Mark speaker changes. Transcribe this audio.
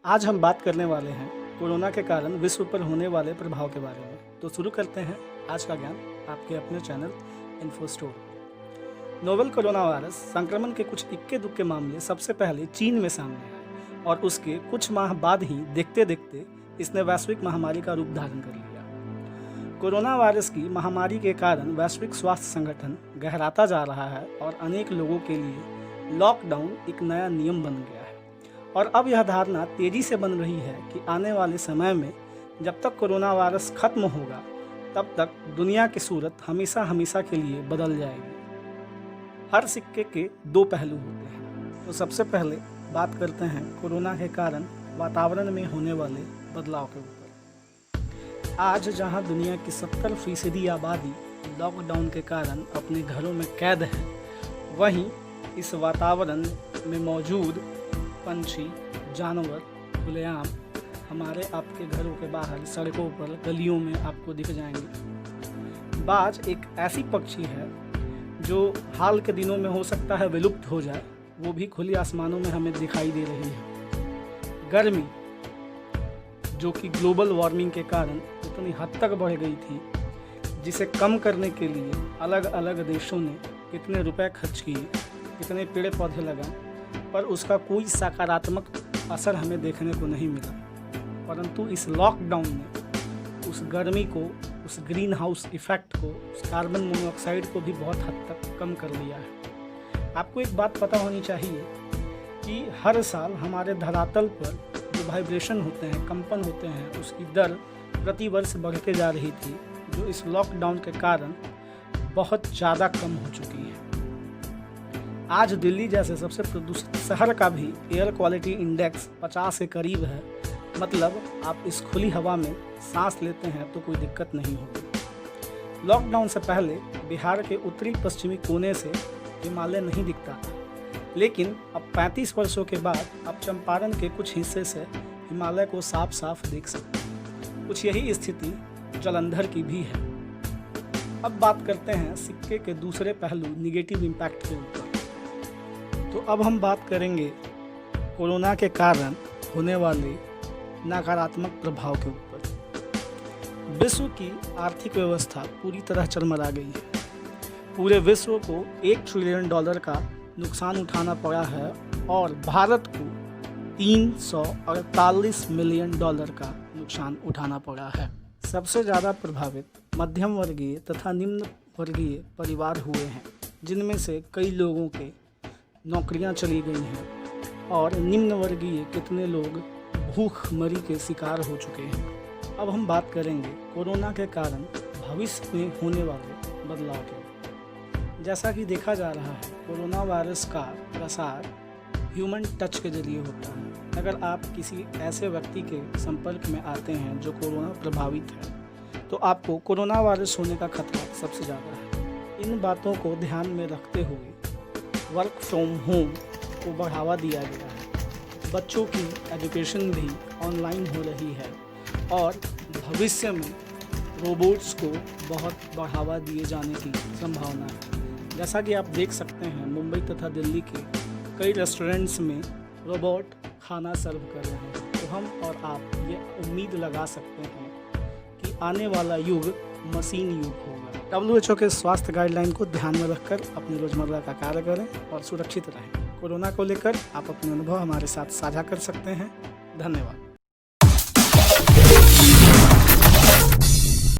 Speaker 1: आज हम बात करने वाले हैं कोरोना के कारण विश्व पर होने वाले प्रभाव के बारे में। तो शुरू करते हैं आज का ज्ञान आपके अपने चैनल इन्फोस्टोर। नोवेल कोरोना वायरस संक्रमण के कुछ इक्के दुक्के मामले सबसे पहले चीन में सामने आए और उसके कुछ माह बाद ही देखते देखते इसने वैश्विक महामारी का रूप धारण कर लिया। कोरोना वायरस की महामारी के कारण वैश्विक स्वास्थ्य संगठन गहराता जा रहा है और अनेक लोगों के लिए लॉकडाउन एक नया नियम बन गया है। और अब यह धारणा तेजी से बन रही है कि आने वाले समय में जब तक कोरोना वायरस खत्म होगा तब तक दुनिया की सूरत हमेशा हमेशा के लिए बदल जाएगी। हर सिक्के के दो पहलू होते हैं। तो सबसे पहले बात करते हैं कोरोना के कारण वातावरण में होने वाले बदलाव के ऊपर। आज जहां दुनिया की 70% आबादी लॉकडाउन के कारण अपने घरों में कैद है, वहीं इस वातावरण में मौजूद पंछी, जानवर खुलेआम हमारे आपके घरों के बाहर, सड़कों पर, गलियों में आपको दिख जाएंगे। बाज एक ऐसी पक्षी है जो हाल के दिनों में हो सकता है विलुप्त हो जाए, वो भी खुली आसमानों में हमें दिखाई दे रही है। गर्मी जो कि ग्लोबल वार्मिंग के कारण इतनी हद तक बढ़ गई थी, जिसे कम करने के लिए अलग अलग देशों ने कितने रुपए खर्च किए, कितने पेड़ पौधे लगाए, पर उसका कोई सकारात्मक असर हमें देखने को नहीं मिला। परंतु इस लॉकडाउन ने उस गर्मी को, उस ग्रीन हाउस इफ़ेक्ट को, उस कार्बन मोनोऑक्साइड को भी बहुत हद तक कम कर लिया है। आपको एक बात पता होनी चाहिए कि हर साल हमारे धरातल पर जो वाइब्रेशन होते हैं, कंपन होते हैं, उसकी दर प्रति वर्ष बढ़ते जा रही थी, जो इस लॉकडाउन के कारण बहुत ज़्यादा कम हो चुकी है। आज दिल्ली जैसे सबसे प्रदूषित शहर का भी एयर क्वालिटी इंडेक्स 50 के करीब है। मतलब आप इस खुली हवा में सांस लेते हैं तो कोई दिक्कत नहीं होगी। लॉकडाउन से पहले बिहार के उत्तरी पश्चिमी कोने से हिमालय नहीं दिखता था, लेकिन अब 35 वर्षों के बाद आप चंपारण के कुछ हिस्से से हिमालय को साफ साफ देख सकते हैं। कुछ यही स्थिति जालंधर की भी है। अब बात करते हैं सिक्के के दूसरे पहलू, निगेटिव इम्पैक्ट के ऊपर। तो अब हम बात करेंगे कोरोना के कारण होने वाले नकारात्मक प्रभाव के ऊपर। विश्व की आर्थिक व्यवस्था पूरी तरह चरमरा गई है। पूरे विश्व को $1 ट्रिलियन का नुकसान उठाना पड़ा है और भारत को $348 मिलियन का नुकसान उठाना पड़ा है। सबसे ज़्यादा प्रभावित मध्यम वर्गीय तथा निम्न वर्गीय परिवार हुए हैं, जिनमें से कई लोगों के नौकरियां चली गई हैं और निम्न वर्गीय कितने लोग भूखमरी के शिकार हो चुके हैं। अब हम बात करेंगे कोरोना के कारण भविष्य में होने वाले बदलाव के। जैसा कि देखा जा रहा है, कोरोना वायरस का प्रसार ह्यूमन टच के जरिए होता है। अगर आप किसी ऐसे व्यक्ति के संपर्क में आते हैं जो कोरोना प्रभावित है, तो आपको कोरोना वायरस होने का खतरा सबसे ज़्यादा है। इन बातों को ध्यान में रखते हुए वर्क फ्रॉम होम को बढ़ावा दिया गया है। बच्चों की एजुकेशन भी ऑनलाइन हो रही है और भविष्य में रोबोट्स को बहुत बढ़ावा दिए जाने की संभावना है। जैसा कि आप देख सकते हैं, मुंबई तथा दिल्ली के कई रेस्टोरेंट्स में रोबोट खाना सर्व कर रहे हैं। तो हम और आप ये उम्मीद लगा सकते हैं कि आने वाला युग मशीन युग होगा। WHO के स्वास्थ्य गाइडलाइन को ध्यान में रखकर अपने रोजमर्रा का कार्य करें और सुरक्षित रहें। कोरोना को लेकर आप अपने अनुभव हमारे साथ साझा कर सकते हैं। धन्यवाद।